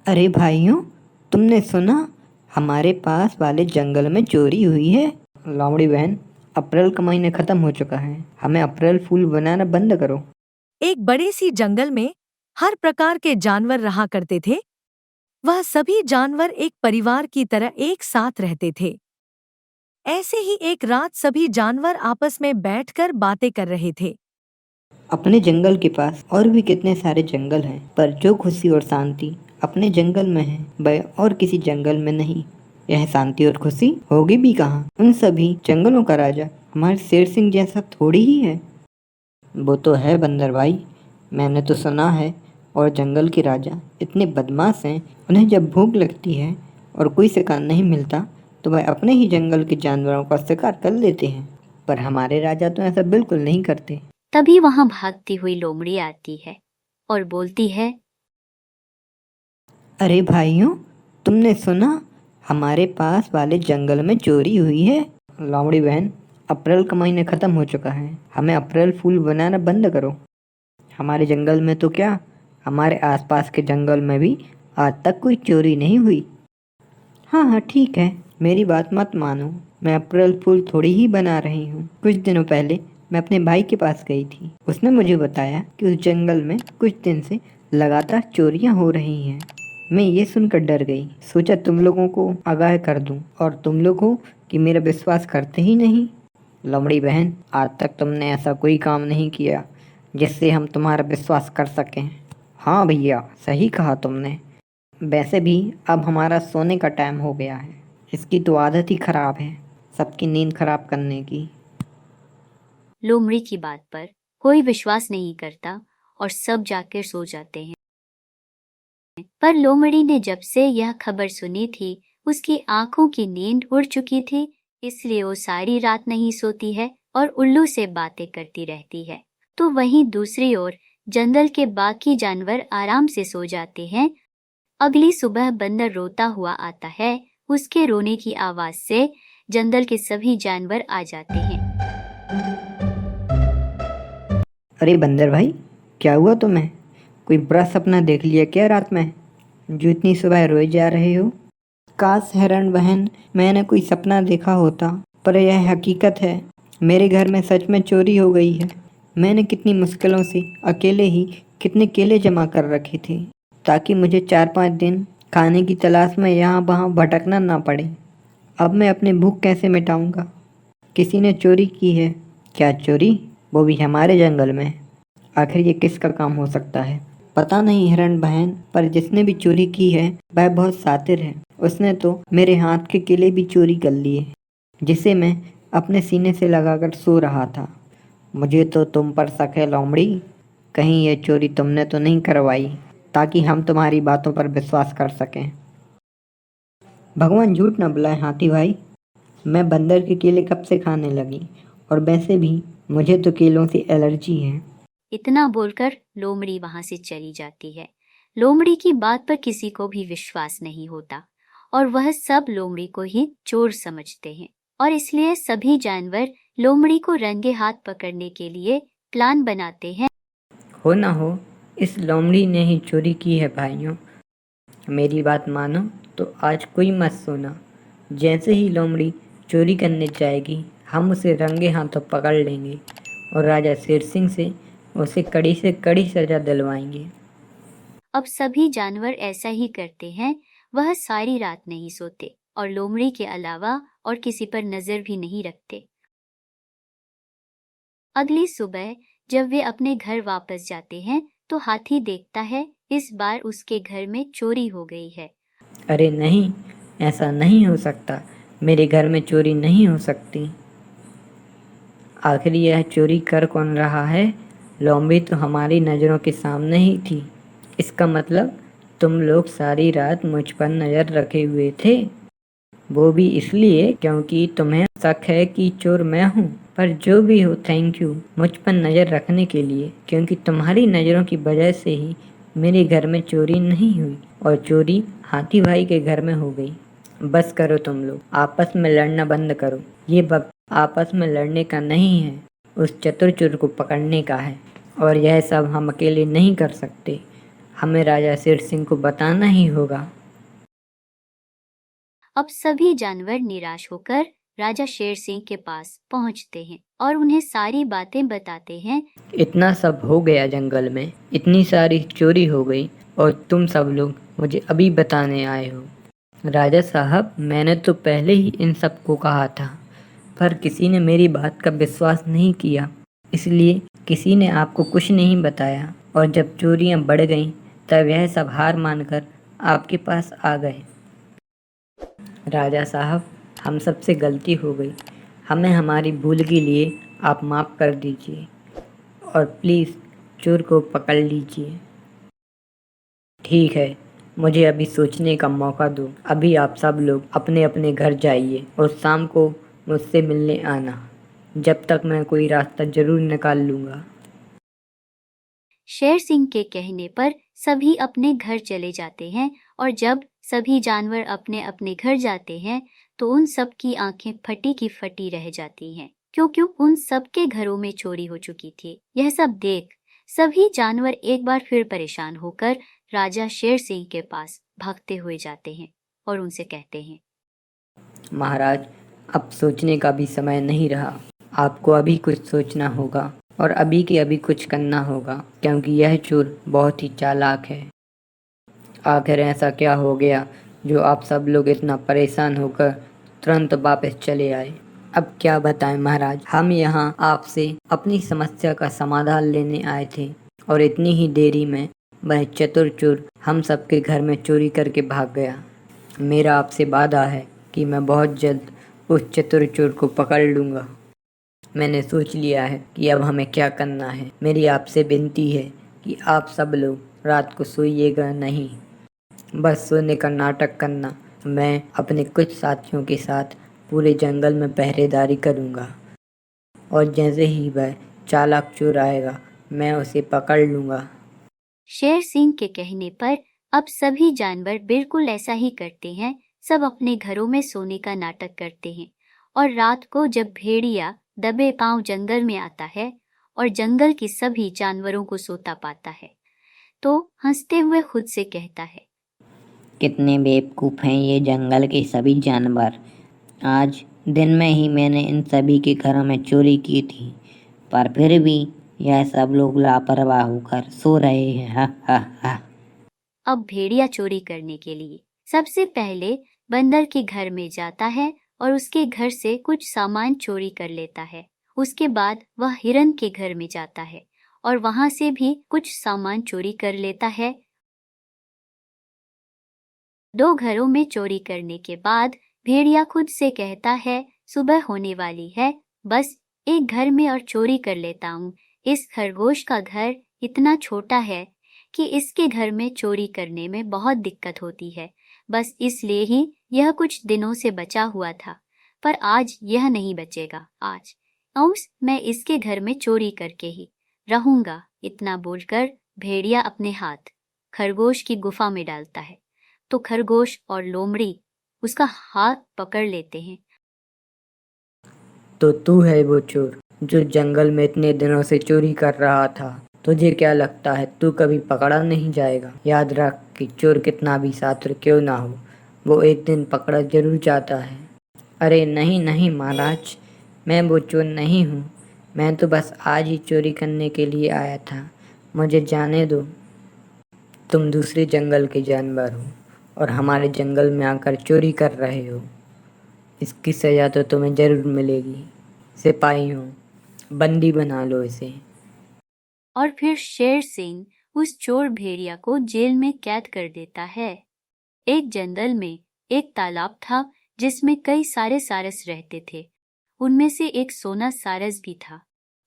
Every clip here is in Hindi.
अरे भाइयों, तुमने सुना? हमारे पास वाले जंगल में चोरी हुई है। लोमड़ी बहन, अप्रैल का महीना खत्म हो चुका है, हमें अप्रैल फूल बनाना बंद करो। एक बड़े सी जंगल में हर प्रकार के जानवर रहा करते थे। वह सभी जानवर एक परिवार की तरह एक साथ रहते थे। ऐसे ही एक रात सभी जानवर आपस में बैठकर बातें कर रहे थे। अपने जंगल के पास और भी कितने सारे जंगल हैं, पर जो खुशी और शांति अपने जंगल में है वह और किसी जंगल में नहीं। यह शांति और खुशी होगी भी कहाँ? उन सभी जंगलों का राजा हमारे शेर सिंह जैसा थोड़ी ही है। वो तो है बंदर भाई, मैंने तो सुना है। और जंगल के राजा इतने बदमाश हैं, उन्हें जब भूख लगती है और कोई शिकार नहीं मिलता तो वह अपने ही जंगल के जानवरों का शिकार कर लेते हैं। पर हमारे राजा तो ऐसा बिल्कुल नहीं करते। तभी वहां भागती हुई लोमड़ी आती है और बोलती है, अरे भाइयों, तुमने सुना? हमारे पास वाले जंगल में चोरी हुई है। लोमड़ी बहन, अप्रैल का महीना खत्म हो चुका है, हमें अप्रैल फूल बनाना बंद करो। हमारे जंगल में तो क्या, हमारे आसपास के जंगल में भी आज तक कोई चोरी नहीं हुई। हाँ हाँ ठीक है, मेरी बात मत मानो, मैं अप्रैल फूल थोड़ी ही बना रही हूँ। कुछ दिनों पहले मैं अपने भाई के पास गई थी, उसने मुझे बताया कि उस जंगल में कुछ दिन से लगातार चोरियाँ हो रही हैं। मैं ये सुनकर डर गई, सोचा तुम लोगों को आगाह कर दूं, और तुम लोग हो कि मेरा विश्वास करते ही नहीं। लोमड़ी बहन, आज तक तुमने ऐसा कोई काम नहीं किया जिससे हम तुम्हारा विश्वास कर सकें। हाँ भैया, सही कहा तुमने। वैसे भी अब हमारा सोने का टाइम हो गया है, इसकी तो आदत ही खराब है, सबकी नींद खराब करने की। लोमड़ी की बात पर कोई विश्वास नहीं करता और सब जाकर सो जाते हैं। पर लोमड़ी ने जब से यह खबर सुनी थी, उसकी आंखों की नींद उड़ चुकी थी, इसलिए वो सारी रात नहीं सोती है और उल्लू से बातें करती रहती है। तो वहीं दूसरी ओर जंगल के बाकी जानवर आराम से सो जाते हैं। अगली सुबह बंदर रोता हुआ आता है। उसके रोने की आवाज से जंगल के सभी जानवर आ जाते हैं। अरे बंदर भाई, क्या हुआ तुम्हें? कोई बुरा सपना देख लिया क्या रात में, जो इतनी सुबह रोए जा रहे हो? काश हिरण बहन, मैंने कोई सपना देखा होता, पर यह हकीकत है। मेरे घर में सच में चोरी हो गई है। मैंने कितनी मुश्किलों से अकेले ही कितने केले जमा कर रखे थे, ताकि मुझे 4-5 दिन खाने की तलाश में यहाँ वहाँ भटकना ना पड़े। अब मैं अपनी भूख कैसे मिटाऊंगा? किसी ने चोरी की है। क्या चोरी? वो भी हमारे जंगल में। आखिर ये किसका काम हो सकता है? पता नहीं हिरण बहन, पर जिसने भी चोरी की है वह बहुत शातिर है। उसने तो मेरे हाथ के केले भी चोरी कर लिए, जिसे मैं अपने सीने से लगाकर सो रहा था। मुझे तो तुम पर शक है लोमड़ी, कहीं ये चोरी तुमने तो नहीं करवाई, ताकि हम तुम्हारी बातों पर विश्वास कर सकें। भगवान झूठ न बुलाए हाथी भाई, मैं बंदर के केले कब से खाने लगी, और वैसे भी मुझे तो केलों से एलर्जी है। इतना बोलकर लोमड़ी वहां से चली जाती है। लोमड़ी की बात पर किसी को भी विश्वास नहीं होता और वह सब लोमड़ी को ही चोर समझते हैं, और इसलिए सभी जानवर लोमड़ी को रंगे हाथ पकड़ने के लिए प्लान बनाते हैं। हो ना हो, इस लोमड़ी ने ही चोरी की है भाइयों। मेरी बात मानो तो आज कोई मत सोना। जैसे ही लोमड़ी चोरी करने जाएगी, हम उसे रंगे हाथों पकड़ लेंगे और राजा शेर सिंह से उसे कड़ी से कड़ी सजा दिलवाएंगे। अब सभी जानवर ऐसा ही करते हैं। वह सारी रात नहीं सोते और लोमड़ी के अलावा और किसी पर नजर भी नहीं रखते। अगली सुबह जब वे अपने घर वापस जाते हैं तो हाथी देखता है इस बार उसके घर में चोरी हो गई है। अरे नहीं, ऐसा नहीं हो सकता, मेरे घर में चोरी नहीं हो सकती। आखिर यह चोरी कर कौन रहा है? लोमड़ी तो हमारी नज़रों के सामने ही थी। इसका मतलब तुम लोग सारी रात मुझ पर नज़र रखे हुए थे, वो भी इसलिए क्योंकि तुम्हें शक है कि चोर मैं हूँ। पर जो भी हो, थैंक यू मुझ पर नज़र रखने के लिए, क्योंकि तुम्हारी नज़रों की वजह से ही मेरे घर में चोरी नहीं हुई और चोरी हाथी भाई के घर में हो गई। बस करो तुम लोग, आपस में लड़ना बंद करो। ये वक्त आपस में लड़ने का नहीं है, उस चतुर चोर को पकड़ने का है, और यह सब हम अकेले नहीं कर सकते। हमें राजा शेर सिंह को बताना ही होगा। अब सभी जानवर निराश होकर राजा शेर सिंह के पास पहुंचते हैं और उन्हें सारी बातें बताते हैं। इतना सब हो गया जंगल में, इतनी सारी चोरी हो गई और तुम सब लोग मुझे अभी बताने आए हो। राजा साहब, मैंने तो पहले ही इन सबको कहा था, पर किसी ने मेरी बात का विश्वास नहीं किया, इसलिए किसी ने आपको कुछ नहीं बताया और जब चोरियां बढ़ गईं तब यह सब हार मानकर आपके पास आ गए। राजा साहब, हम सबसे गलती हो गई, हमें हमारी भूल के लिए आप माफ़ कर दीजिए और प्लीज़ चोर को पकड़ लीजिए। ठीक है, मुझे अभी सोचने का मौका दो। अभी आप सब लोग अपने अपने घर जाइए और शाम को मुझसे मिलने आना। जब तक मैं कोई रास्ता जरूर निकाल लूँगा। शेर सिंह के कहने पर सभी अपने घर चले जाते हैं और जब सभी जानवर अपने अपने घर जाते हैं तो उन सब की आंखें फटी की फटी रह जाती हैं, क्योंकि उन सब के घरों में चोरी हो चुकी थी। यह सब देख सभी जानवर एक बार फिर परेशान होकर राजा शेर सिंह के पास भागते हुए जाते हैं और उनसे कहते हैं, महाराज, अब सोचने का भी समय नहीं रहा। आपको अभी कुछ सोचना होगा और अभी के अभी कुछ करना होगा, क्योंकि यह चोर बहुत ही चालाक है। आखिर ऐसा क्या हो गया जो आप सब लोग इतना परेशान होकर तुरंत वापस चले आए? अब क्या बताएं महाराज, हम यहाँ आपसे अपनी समस्या का समाधान लेने आए थे और इतनी ही देरी में वह चतुर चोर हम सबके घर में चोरी करके भाग गया। मेरा आपसे वादा है कि मैं बहुत जल्द उस चतुर चोर को पकड़ लूँगा। मैंने सोच लिया है कि अब हमें क्या करना है। मेरी आपसे विनती है कि आप सब लोग रात को सोइएगा नहीं, बस सोने का नाटक करना। मैं अपने कुछ साथियों के साथ पूरे जंगल में पहरेदारी करूँगा और जैसे ही वह चालाक चोर आएगा मैं उसे पकड़ लूँगा। शेर सिंह के कहने पर अब सभी जानवर बिल्कुल ऐसा ही करते हैं। सब अपने घरों में सोने का नाटक करते हैं और रात को जब भेड़िया दबे पांव जंगल में आता है और जंगल के सभी जानवरों को सोता पाता है तो हंसते हुए खुद से कहता है, कितने बेवकूफ़ हैं ये जंगल के सभी जानवर। आज दिन में ही मैंने इन सभी के घरों में चोरी की थी, पर फिर भी यह सब लोग लापरवाह होकर सो रहे हैं। हा हा हा। अब भेड़िया चोरी करने के लिए सबसे पहले बंदर के घर में जाता है और उसके घर से कुछ सामान चोरी कर लेता है। उसके बाद वह हिरन के घर में जाता है और वहां से भी कुछ सामान चोरी कर लेता है। 2 घरों में चोरी करने के बाद भेड़िया खुद से कहता है, सुबह होने वाली है, बस एक घर में और चोरी कर लेता हूँ। इस खरगोश का घर इतना छोटा है कि इसके घर में चोरी करने में बहुत दिक्कत होती है, बस इसलिए ही यह कुछ दिनों से बचा हुआ था, पर आज यह नहीं बचेगा। आज मैं इसके घर में चोरी करके ही रहूंगा। इतना बोलकर भेड़िया अपने हाथ खरगोश की गुफा में डालता है तो खरगोश और लोमड़ी उसका हाथ पकड़ लेते हैं। तो तू है वो चोर जो जंगल में इतने दिनों से चोरी कर रहा था? तुझे क्या लगता है तू कभी पकड़ा नहीं जाएगा? याद रख कि चोर कितना भी शातिर क्यों ना हो, वो एक दिन पकड़ा जरूर जाता है। अरे नहीं नहीं महाराज, मैं वो चोर नहीं हूँ। मैं तो बस आज ही चोरी करने के लिए आया था, मुझे जाने दो। तुम दूसरे जंगल के जानवर हो और हमारे जंगल में आकर चोरी कर रहे हो, इसकी सज़ा तो तुम्हें ज़रूर मिलेगी। सिपाही हो, बंदी बना लो इसे। और फिर शेर सिंह उस चोर भेड़िया को जेल में कैद कर देता है। एक जंगल में एक तालाब था जिसमें कई सारे सारस रहते थे। उनमें से एक सोना सारस भी था।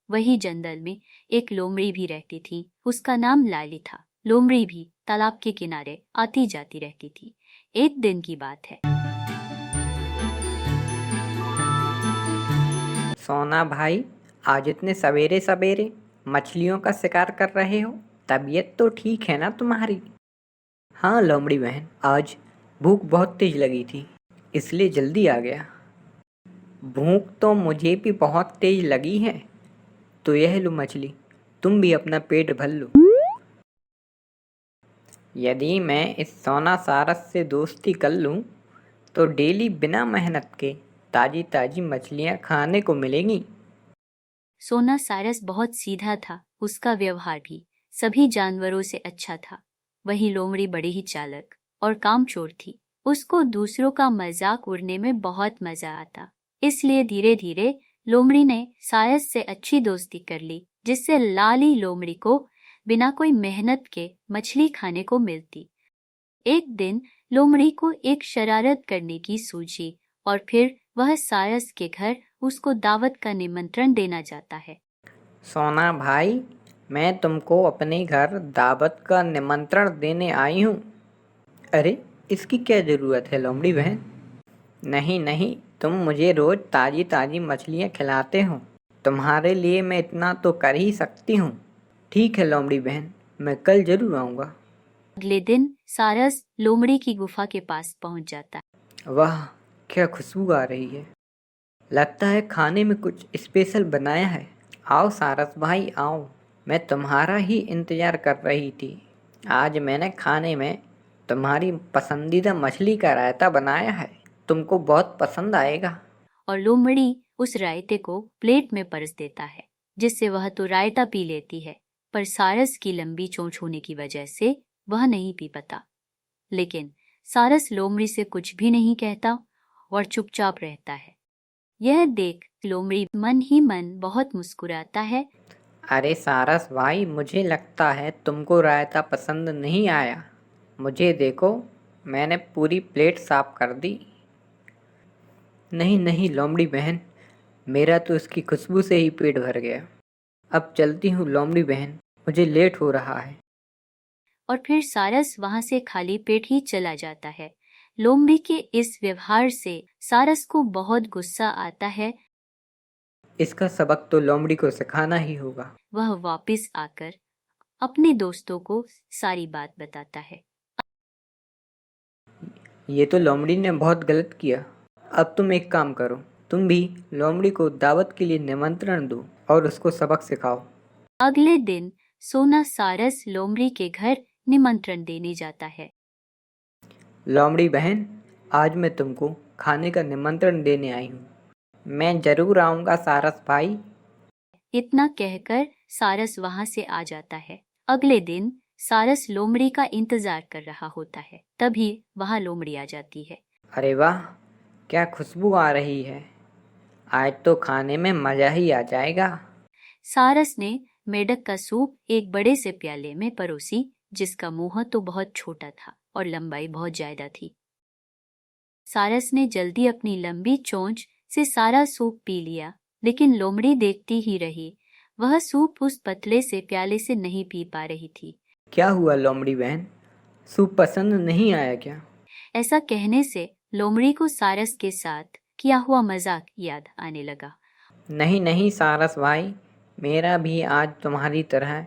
वही जंगल में एक लोमड़ी भी रहती थी, उसका नाम लाली था। लोमड़ी भी तालाब के किनारे आती जाती रहती थी। एक दिन की बात है। सोना भाई, आज इतने सवेरे सवेरे मछलियों का शिकार कर रहे हो? तबीयत तो ठीक है ना तुम्हारी? हाँ लोमड़ी बहन, आज भूख बहुत तेज लगी थी इसलिए जल्दी आ गया। भूख तो मुझे भी बहुत तेज लगी है, तो यह लो मछली, तुम भी अपना पेट भर लो। यदि मैं इस सोना सारस से दोस्ती कर लूं तो डेली बिना मेहनत के ताजी ताजी मछलियां खाने को मिलेंगी। सोना सारस बहुत सीधा था, उसका व्यवहार भी सभी जानवरों से अच्छा था। वही लोमड़ी बड़ी ही चालाक और कामचोर थी। उसको दूसरों का मजाक उड़ाने में बहुत मजा आता, इसलिए धीरे धीरे लोमड़ी ने सारस से अच्छी दोस्ती कर ली, जिससे लाली लोमड़ी को बिना कोई मेहनत के मछली खाने को मिलती। एक दिन लोमड़ी को एक शरारत करने की सूझी और फिर वह सारस के घर उसको दावत का निमंत्रण देना जाता है। सोना भाई, मैं तुमको अपने घर दावत का निमंत्रण देने आई हूँ। अरे, इसकी क्या ज़रूरत है लोमड़ी बहन? नहीं नहीं, तुम मुझे रोज़ ताज़ी ताज़ी मछलियाँ खिलाते हो, तुम्हारे लिए मैं इतना तो कर ही सकती हूँ। ठीक है लोमड़ी बहन, मैं कल ज़रूर आऊँगा। अगले दिन सारस लोमड़ी की गुफा के पास पहुंच जाता है। वाह, क्या खुशबू आ रही है। लगता है खाने में कुछ स्पेशल बनाया है। आओ सारस भाई आओ, मैं तुम्हारा ही इंतज़ार कर रही थी। आज मैंने खाने में तुम्हारी पसंदीदा मछली का रायता बनाया है, तुमको बहुत पसंद आएगा। और लोमड़ी उस रायते को प्लेट में परस देता है, जिससे वह तो रायता पी लेती है, पर सारस की लंबी चोंच होने की वजह से वह नहीं पी पाता। लेकिन सारस लोमड़ी से कुछ भी नहीं कहता और चुपचाप रहता है। यह देख लोमड़ी मन ही मन बहुत मुस्कुराता है। अरे सारस भाई, मुझे लगता है तुमको रायता पसंद नहीं आया। मुझे देखो, मैंने पूरी प्लेट साफ कर दी। नहीं नहीं लोमड़ी बहन, मेरा तो इसकी खुशबू से ही पेट भर गया। अब चलती हूँ लोमड़ी बहन, मुझे लेट हो रहा है। और फिर सारस वहां से खाली पेट ही चला जाता है। लोमड़ी के इस व्यवहार से सारस को बहुत गुस्सा आता है। इसका सबक तो लोमड़ी को सिखाना ही होगा। वह वापस आकर अपने दोस्तों को सारी बात बताता है। ये तो लोमड़ी ने बहुत गलत किया। अब तुम एक काम करो, तुम भी लोमड़ी को दावत के लिए निमंत्रण दो और उसको सबक सिखाओ। अगले दिन सोना सारस लोमड़ी के घर निमंत्रण देने जाता है। लोमड़ी बहन, आज मैं तुमको खाने का निमंत्रण देने आई हूँ। मैं जरूर आऊँगा सारस भाई। इतना कहकर सारस वहां से आ जाता है। अगले दिन सारस लोमड़ी का इंतजार कर रहा होता है, तभी वहां लोमड़ी आ जाती है। अरे वाह, क्या खुशबू आ रही है। आज तो खाने में मज़ा ही आ जाएगा। सारस ने मेढक का सूप एक बड़े से प्याले में परोसी, जिसका मुंह तो बहुत छोटा था और लंबाई बहुत ज्यादा थी। सारस ने जल्दी अपनी लंबी चोंच से सारा सूप पी लिया, लेकिन लोमड़ी देखती ही रही। वह सूप उस पतले से प्याले से नहीं पी पा रही थी। क्या हुआ लोमड़ी बहन, सूप पसंद नहीं आया क्या? ऐसा कहने से लोमड़ी को सारस के साथ किया हुआ मजाक याद आने लगा। नहीं नहीं सारस भाई, मेरा भी आज तुम्हारी तरह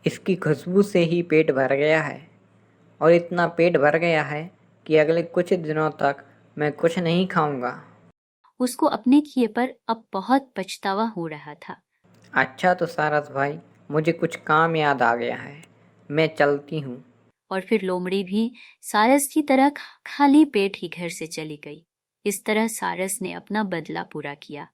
इसकी खुशबू से ही पेट भर गया है, और इतना पेट भर गया है कि अगले कुछ दिनों तक मैं कुछ नहीं खाऊंगा। उसको अपने किए पर अब बहुत पछतावा हो रहा था। अच्छा तो सारस भाई, मुझे कुछ काम याद आ गया है, मैं चलती हूँ। और फिर लोमड़ी भी सारस की तरह खाली पेट ही घर से चली गई। इस तरह सारस ने अपना बदला पूरा किया।